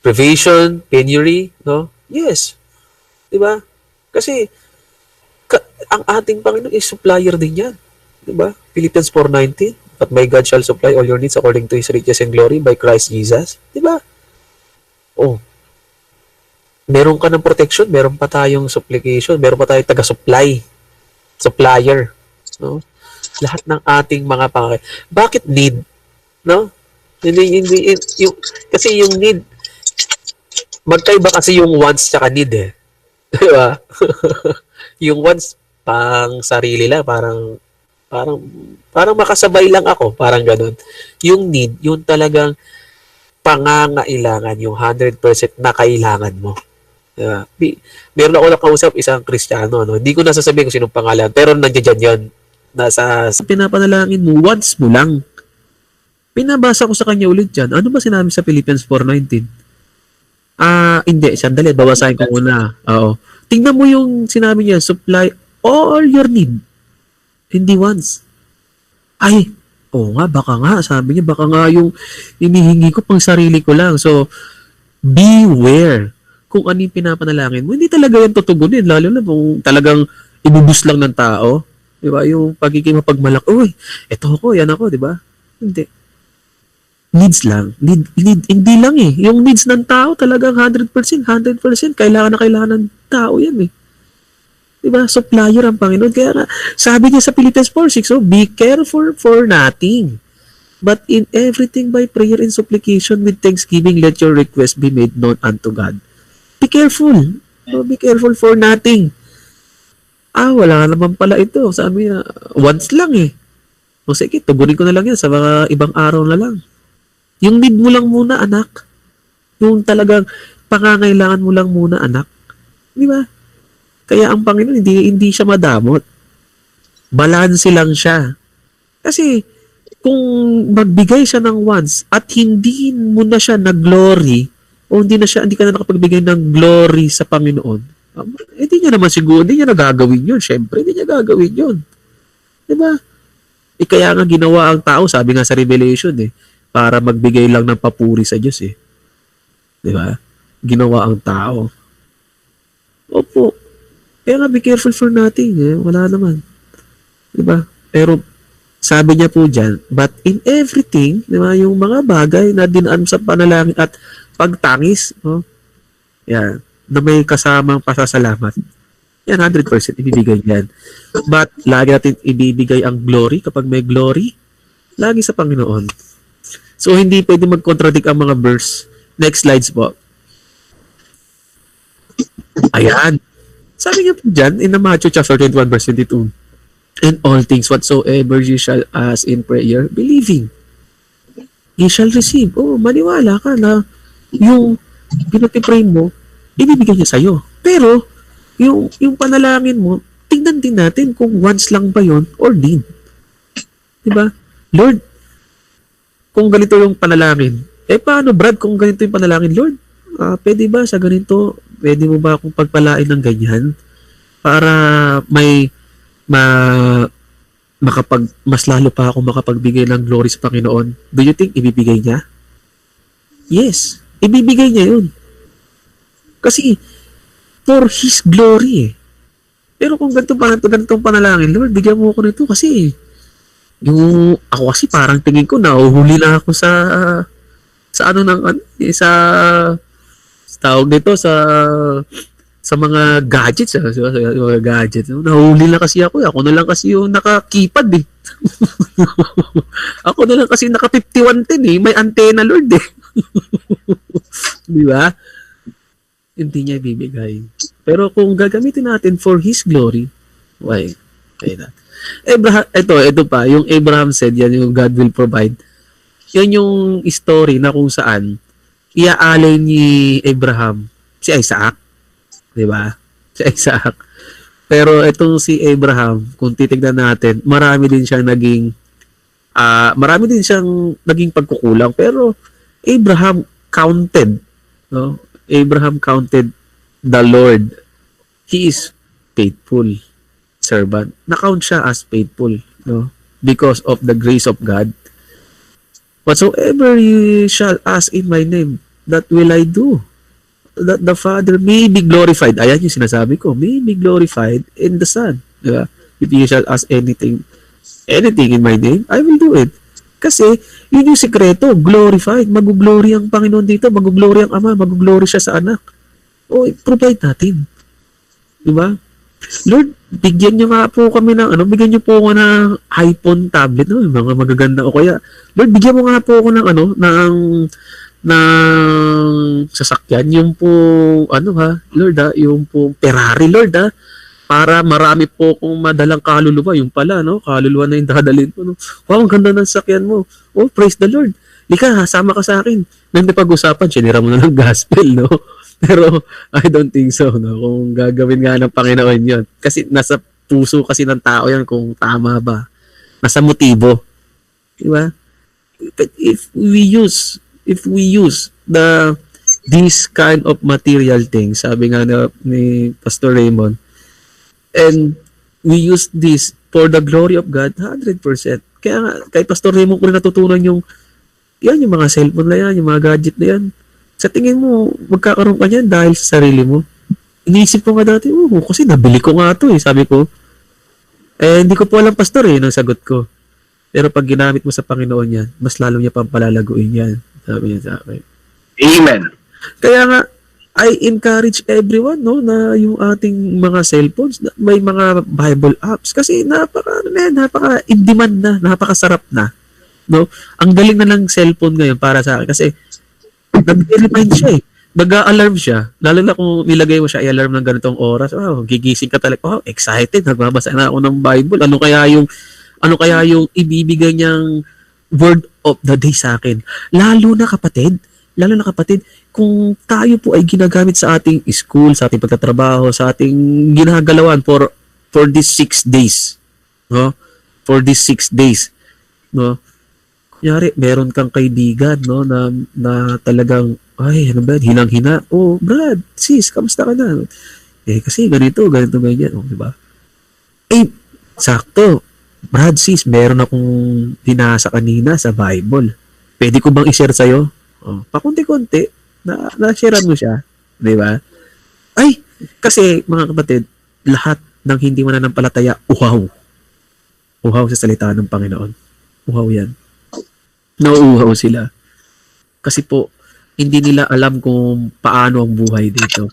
privation, penury, no? Yes. Diba? Kasi, ang ating Panginoon is supplier din yan. Diba? Philippians 4:19, but my God shall supply all your needs according to His riches and glory by Christ Jesus. Diba? Oh. Meron ka ng protection, meron pa tayong supplication, meron pa tayong taga-supply. Supplier. No? Lahat ng ating mga pangakailangan. Bakit need? No? Kasi yung need, magkaiba kasi yung wants tsaka need eh. Diba? Yung wants, pang sarili lang, parang makasabay lang ako, parang ganun. Yung need, yung talagang pangangailangan, yung 100% na kailangan mo. Diba? Meron ako nakausap isang Kristiyano, no? Hindi ko nasasabihin kung sinong pangalan, pero nandiyan yun. Nasa pinapanalangin mo, once mo lang. Pinabasa ko sa kanya ulit yan. Ano ba sinabi sa Philippians 4:19? Hindi. Sandali, babasahin ko muna. Oo. Tingnan mo yung sinabi niya, supply all your need. Hindi once. Ay, nga, baka nga. Sabi niya, baka nga yung inihingi ko pang sarili ko lang. So, beware kung ano yung pinapanalangin mo. Hindi talaga yan tutugunin. Lalo na kung talagang ibubus lang ng tao. Diba? Yung pagiging mapagmalak. Uy, eto ako, yan ako, diba? Hindi. needs lang. Hindi lang eh. Yung needs ng tao talagang 100%, 100%. Kailangan na kailangan ng tao yan eh. Diba? Supplier ang Panginoon. Kaya nga, sabi niya sa Philippians 4:6, so be careful for nothing. But in everything by prayer and supplication with thanksgiving, let your request be made known unto God. Be careful. So, be careful for nothing. Wala naman pala ito. Sabi niya, once lang eh. O sige, tugunin ko na lang yan sa mga ibang araw na lang. Yung need mo lang muna, anak. Yung talagang pangangailangan mo lang muna, anak. Di ba? Kaya ang Panginoon, hindi siya madamot. Balanse lang siya. Kasi, kung magbigay siya ng once at hindi mo na siya nag-glory o hindi ka na nakapagbigay ng glory sa Panginoon, hindi niya naman siguro, hindi niya nagagawin yun. Siyempre, hindi niya gagawin yun. Diba? Kaya nga ginawa ang tao, sabi nga sa Revelation para magbigay lang ng papuri sa Diyos Diba? Ginawa ang tao. Opo. Kaya nga, be careful for nothing. Wala naman. Diba? Pero, sabi niya po dyan, but in everything, di ba, yung mga bagay na dinaan sa panalangin at pagtangis, yan, na may kasamang pasasalamat, yan, 100% ibibigay yan. But, lagi natin ibibigay ang glory kapag may glory, lagi sa Panginoon. So, hindi pwede mag-contradict ang mga verse. Next slides po. Ayan. Sabi niya po dyan, in Matthew chapter 21, verse 22, and all things whatsoever ye shall ask in prayer, believing, ye shall receive. Maniwala ka na yung pinag-pray mo, ibibigay niya sa'yo. Pero, yung panalangin mo, tingnan din natin kung once lang ba yun or din. Diba? Lord, kung ganito yung panalangin, paano Brad kung ganito yung panalangin? Lord, pwede ba sa ganito, pwede mo ba akong pagpalain ng ganyan para mas lalo pa ako makapagbigay ng glory sa Panginoon? Do you think ibibigay niya? Yes, ibibigay niya yun. Kasi, for His glory Pero kung ganitong panalangin, Lord, bigyan mo ako nito kasi ako kasi parang tingin ko nahuhuli na ako sa tawag nito sa mga gadgets, sa mga gadgets. Nahuli na kasi ako. Ako na lang kasi yung naka-keypad Ako na lang kasi naka-5110 May antena, Lord Di ba? Hindi niya ibibigay. Pero kung gagamitin natin for His glory, why? Kaya na. Ito pa, yung Abraham said, yan yung God will provide. Yan yung story na kung saan iaalay ni Abraham si Isaac. Diba? Si Isaac. Pero itong si Abraham, kung titignan natin, marami din siyang naging pagkukulang. Pero Abraham counted, no? Abraham counted the Lord. He is faithful servant. Na-count siya as faithful, no? Because of the grace of God. Whatsoever you shall ask in my name, that will I do. That the Father may be glorified. Ayan yung sinasabi ko. May be glorified in the Son. Diba? If you shall ask anything in my name, I will do it. Kasi, yun yung sikreto. Glorified. Mag-glory ang Panginoon dito. Mag-glory ang Ama. Mag-glory siya sa anak. Provide natin. Diba? Lord, bigyan nyo nga po kami ng bigyan nyo po ako ng iPhone tablet, no? Mga magaganda o kaya, Lord, bigyan mo nga po ako ng ng sasakyan, yung po Lord yung po Ferrari, Lord para marami po kung madalang kaluluwa, yung pala, no? Kaluluwa na yung dadalhin po, no? Wow, ang ganda ng sasakyan mo. Praise the Lord. Lika, sama ka sa akin. Nang pag-usapan, sinira mo na ng gospel, no? Pero I don't think so, no? Kung gagawin nga ng Panginoon yun. Kasi nasa puso kasi ng tao yan kung tama ba. Nasa motibo. Diba? But if we use this kind of material things, sabi nga ni Pastor Raymond, and we use this for the glory of God, 100%. Kaya nga, kay Pastor Raymond ko rin natutunan yung mga cellphone na yan, yung mga gadget na yan. Sa tingin mo, magkakaroon ka niyan dahil sa sarili mo. Iniisip ko nga dati, kasi nabili ko nga ito sabi ko. Hindi ko po alam, Pastor nang sagot ko. Pero pag ginamit mo sa Panginoon yan, mas lalo niya pang palalaguin yan. Sabi niya sa akin.
Amen.
Kaya nga, I encourage everyone, no, na yung ating mga cellphones, may mga Bible apps. Kasi napaka in demand na, napakasarap na. No? Ang galing na ng cellphone ngayon para sa akin. Kasi, nag-remind siya eh. Nag-a-alarm siya. Lalo na kung nilagay mo siya i-alarm ng ganitong oras, gigising ka talaga. Oh, excited. Nagbabasa na ako ng Bible. Ano kaya yung ibibigay niyang word of the day sa akin? Lalo na kapatid, kung tayo po ay ginagamit sa ating school, sa ating pagtatrabaho, sa ating ginagalawan for these 6 days, no? For these 6 days, no? Kunyari, meron kang kaibigan, no, na talagang, ay, ano ba, hinang-hina. Oh, Brad, sis, kamusta ka na? Eh, kasi ganito, ganyan. Oh, di ba? Eh, sakto. Brad, sis, meron akong binasa kanina sa Bible. Pwede ko bang i-share sa'yo? Oh, pakunti-kunti, na-sharean mo siya. Di ba? Ay, kasi, mga kapatid, lahat ng hindi mananampalataya, uhaw. Uhaw sa salita ng Panginoon. Uhaw yan. Nauuhaw sila. Kasi po, hindi nila alam kung paano ang buhay dito.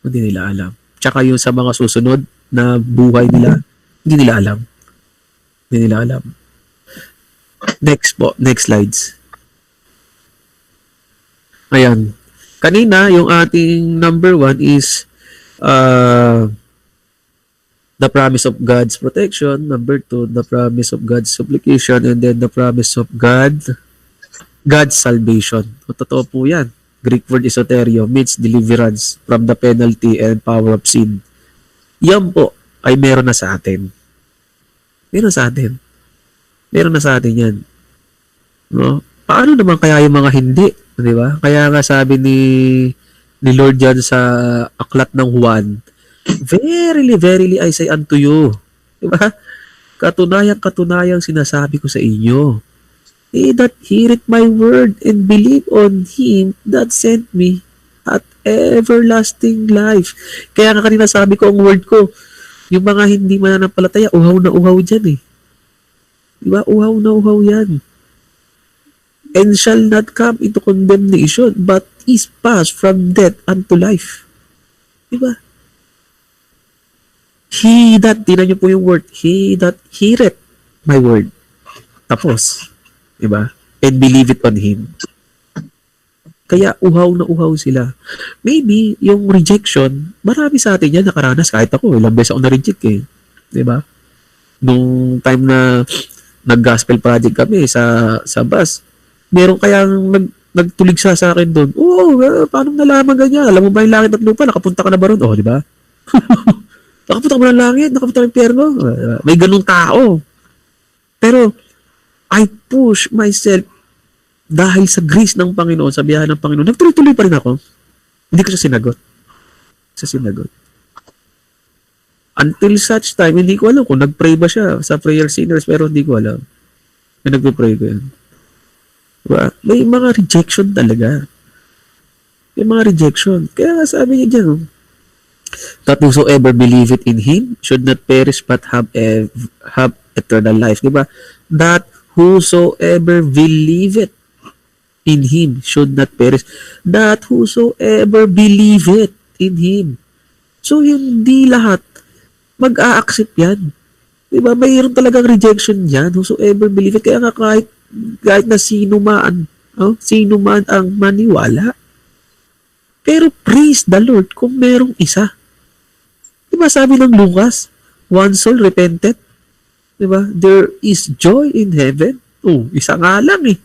Hindi nila alam. Tsaka yung sa mga susunod na buhay nila, hindi nila alam. Hindi nila alam. Next po, next slides. Ayan. Kanina, yung ating number 1 is the promise of God's protection. Number 2, the promise of God's supplication. And then the promise of God's salvation. Totoo po yan. Greek word esoterio means deliverance from the penalty and power of sin. Yan po ay meron na sa atin. Meron sa atin. Meron na sa atin yan. No? Paano naman kaya yung mga hindi? Di ba? Kaya nga sabi ni Lord John sa aklat ng Juan, verily, verily, I say unto you. Di ba? Katunayang sinasabi ko sa inyo. He that heareth my word and believe on him that sent me at everlasting life. Kaya nga kanina sabi ko ang word ko, yung mga hindi mananampalataya, uhaw na uhaw dyan eh. Diba? Uhaw na uhaw yan. And shall not come into condemnation, but is passed from death unto life. Diba? He that, tinan niyo po yung word, he that heareth my word. Tapos, diba? And believe it on him. Kaya uhaw na uhaw sila. Maybe, yung rejection, marami sa atin yan nakaranas. Kahit ako, ilang beses ako na-reject eh. Diba? Nung time na nag-gospel project kami sa bus, meron kayang nagtulig sa akin doon. Paano nalaman ganyan? Alam mo ba yung langit at lupa? Nakapunta ka na ba ron? Oh, di ba? Nakapunta ka ba ng langit? Nakapunta ka ng impyerno? May ganung tao. Pero, I push myself dahil sa grace ng Panginoon, sa biyahe ng Panginoon. Nagtuloy-tuloy pa rin ako. Hindi ko siya sinagot. Until such time, hindi ko alam kung nag-pray ba siya sa prayer sinners, pero hindi ko alam. Nag-pray ko yan. Diba? May mga rejection talaga. May mga rejection. Kaya nga sabi niya dyan, that whosoever believeth in Him should not perish but have eternal life. Diba? That whosoever believeth in Him should not perish. That whosoever believeth in Him. So, hindi lahat mag-a-accept yan. Diba? Mayroon talagang rejection yan. Whosoever believeth. Kaya nga kahit na sino man ang maniwala. Pero praise the Lord kung merong isa. Diba sabi ng Lucas, one soul repented. Diba? There is joy in heaven. Isa nga lang eh.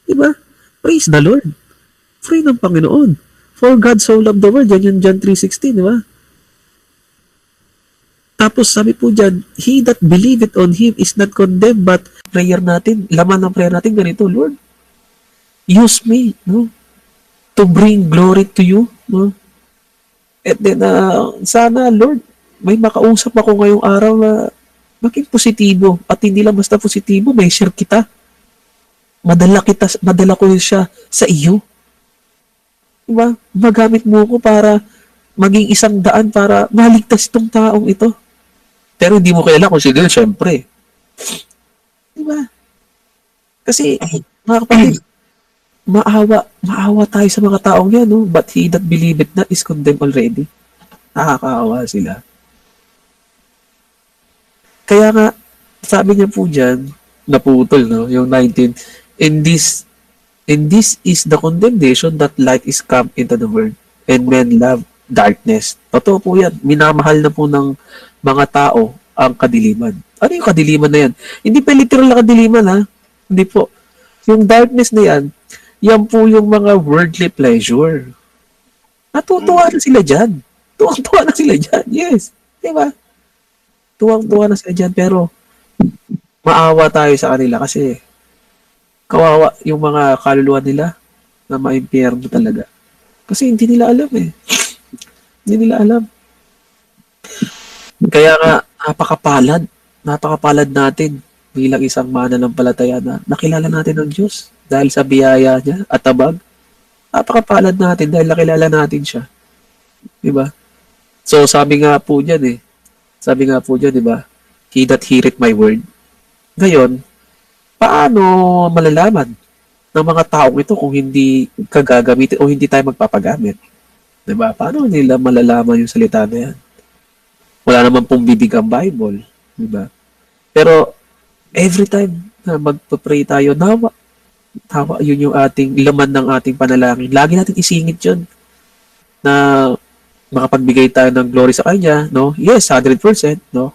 Diba? Praise the Lord. Free ng Panginoon. For God so loved the world. Yan yung John 3:16, diba? Tapos sabi po dyan, he that believeth on him is not condemned, but prayer natin, laman ng prayer natin, ganito, Lord, use me, no? To bring glory to you, no? And then, sana, Lord, may makausap ako ngayong araw na maging positibo, at hindi lang basta positibo, may share kita. Madala ko siya sa iyo. Diba? Magamit mo ko para maging isang daan para maligtas itong taong ito. Pero hindi mo kilala kung sino yun, syempre. Diba? Kasi, mga kapatid, maawa tayo sa mga taong yan, no? But he that believeth not is condemned already. Nakakaawa sila. Kaya nga, sabi niya po dyan, naputol, no? Yung 19, in this is the condemnation that light is come into the world, and men love darkness. Totoo po yan. Minamahal na po ng mga tao ang kadiliman. Ano yung kadiliman na yan? Hindi pa literal na kadiliman, ha? Hindi po. Yung darkness na yan po yung mga worldly pleasure. Natutuwa na sila dyan. Tuwang-tuwa na sila dyan. Yes. Di ba? Tuwang-tuwa na sila dyan. Pero, maawa tayo sa kanila kasi kawawa yung mga kaluluwa nila na maimpyerno talaga. Kasi hindi nila alam eh. Hindi nila alam. Kaya nga, napakapalad natin bilang isang mananampalataya na nakilala natin ang Diyos dahil sa biyaya niya at abag. Napakapalad natin dahil nakilala natin siya. Diba? So, sabi nga po dyan, diba? He that heareth my word. Ngayon, paano malalaman ng mga taong ito kung hindi kagagamitin o hindi tayo magpapagamit? Diba? Paano nila malalaman yung salita na yan? Wala naman pong bibig ang Bible. Diba? Pero, every time na magpa-pray tayo, nawa, yun yung ating laman ng ating panalangin. Lagi natin isingit yun na makapagbigay tayo ng glory sa Kanya. No? Yes, 100%. No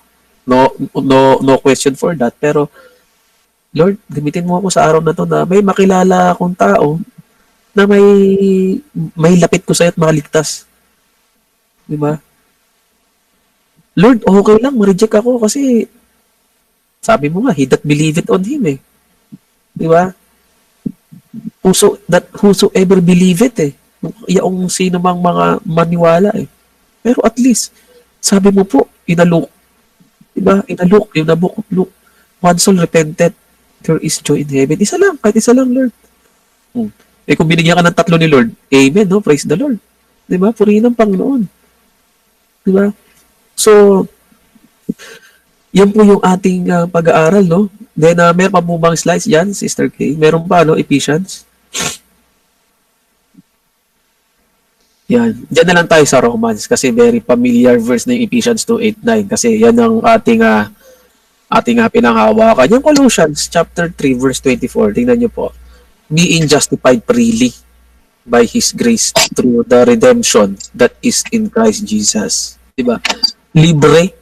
question for that. Pero, Lord, gamitin mo ako sa araw na to na may makilala akong tao na may lapit ko sa'yo at makaligtas. Diba? Lord, okay lang, ma-reject ako kasi sabi mo nga, he that believeth on him eh. Diba? Whosoever believeth eh. Yung sino mang mga maniwala eh. Pero at least, sabi mo po, inalok. Diba? Inalok, yung book of Luke. One soul repented, there is joy in heaven. Isa lang, kahit isa lang, Lord. Eh kung binigyan ka ng 3 ni Lord, amen, no? Praise the Lord. Diba? Purihin ang Panginoon. Diba? So, yan po yung ating pag-aaral, no? Then, meron pa po bang slides dyan, Sister Kay? Meron pa, no? Ephesians. Yan. Diyan na lang tayo sa Romans kasi very familiar verse na yung Ephesians 2:8-9 kasi yan ang ating pinanghawakan. Yung Colossians chapter 3 verse 24, tingnan nyo po. Being justified freely by His grace through the redemption that is in Christ Jesus. Diba? Libre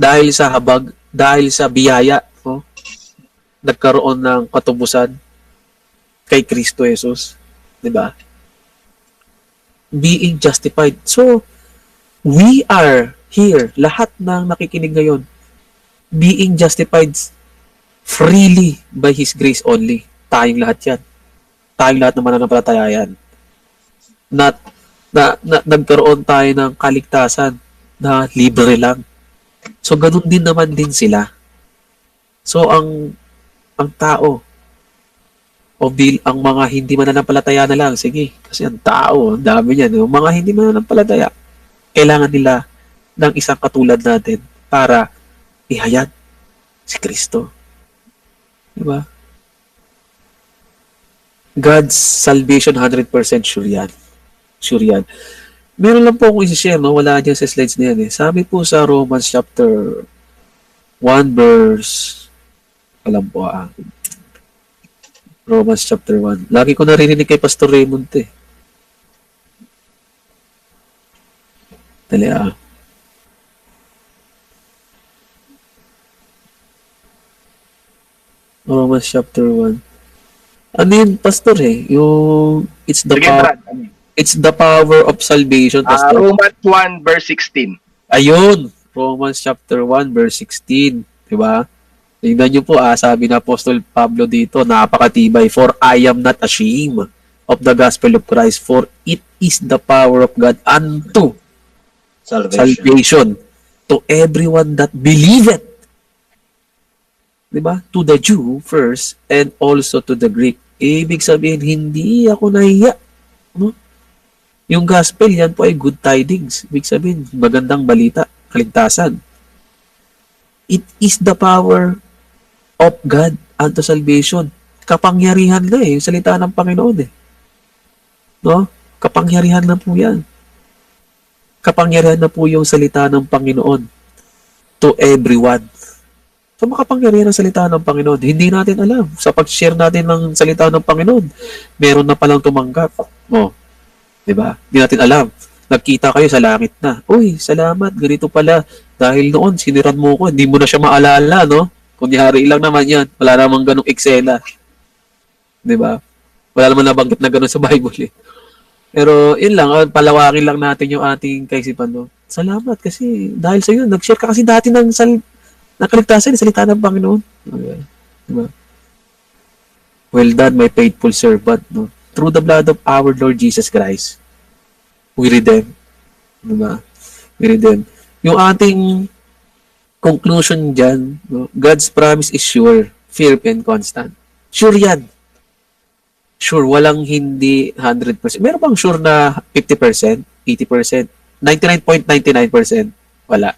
dahil sa habag, dahil sa biyaya, no? Nagkaroon ng katubusan kay Kristo Jesus. Diba? Being justified. So, we are here, lahat ng nakikinig ngayon, being justified freely by His grace only. Tayong lahat yan. Tayong lahat ng mananampalataya yan. Nagkaroon tayo ng kaligtasan na libre lang. So, ganun din naman din sila. So, ang tao, ang mga hindi mananampalataya na lang, sige, kasi ang tao, ang dami niyan. Yung mga hindi mananampalataya, kailangan nila ng isang katulad natin para ihayag si Kristo. Diba? God's salvation, 100% sure yan. Sure yan. Meron lang po akong isi-share, no? Wala dyan sa slides na yan eh. Sabi po sa Romans chapter 1 verse, alam po Romans chapter 1. Lagi ko naririnig kay Pastor Raymond eh. Dali Romans chapter 1. Ano yun, Pastor eh? Yung, it's the power of salvation, Pastor.
Romans 1 verse 16.
Ayun, Romans chapter 1 verse 16. Diba? Tingnan nyo po, sabi na Apostol Pablo dito, napakatibay, for I am not ashamed of the gospel of Christ, for it is the power of God unto salvation to everyone that believeth. Diba? To the Jew first, and also to the Greek. Ibig sabihin, hindi ako nahiya. No? Yung gospel, yan po ay good tidings. Ibig sabihin, magandang balita, kaligtasan. It is the power of God unto salvation. Kapangyarihan na yung salita ng Panginoon No? Kapangyarihan na po yan. Kapangyarihan na po yung salita ng Panginoon to everyone. So makapangyarihan ang salita ng Panginoon. Hindi natin alam. Sa pag-share natin ng salita ng Panginoon, meron na palang tumanggap. Di ba? Hindi natin alam. Nagkita kayo sa langit na. Uy, salamat. Ganito pala. Dahil noon, siniran mo ko. Hindi mo na siya maalala, no? Kunyari lang naman yan. Wala namang ganong eksena. Di ba? Wala naman nabanggit na ganon sa Bible Pero yun lang, palawakin lang natin yung ating kaisipan. Salamat kasi dahil sa iyo, nag-share ka kasi dati ng nakaligtasan, salita ng Panginoon. Okay. Diba? Well done, my faithful servant. Through the blood of our Lord Jesus Christ, we redeem. Diba? We redeem. Yung ating conclusion dyan, God's promise is sure, firm, and constant. Sure yan. Sure, walang hindi 100%. Meron bang sure na 50%, 80%, 99.99%? Wala.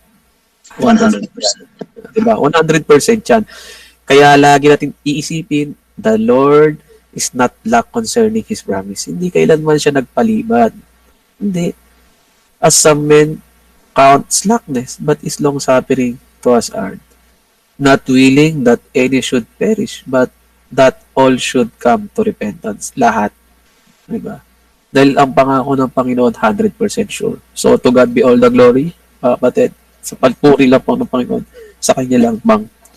100%.
Diba? 100% yan. Kaya lagi natin iisipin, the Lord is not lack concerning His promise. Hindi kailanman siya nagpalibad. Hindi. As some men count slackness, but is long-suffering to us earth. Not willing that any should perish, but that all should come to repentance. Lahat. Diba? Dahil ang pangako ng Panginoon, 100% sure. So, to God be all the glory, kapatid. Sa pagpuri lang po ng Panginoon, sa Kanya lang bang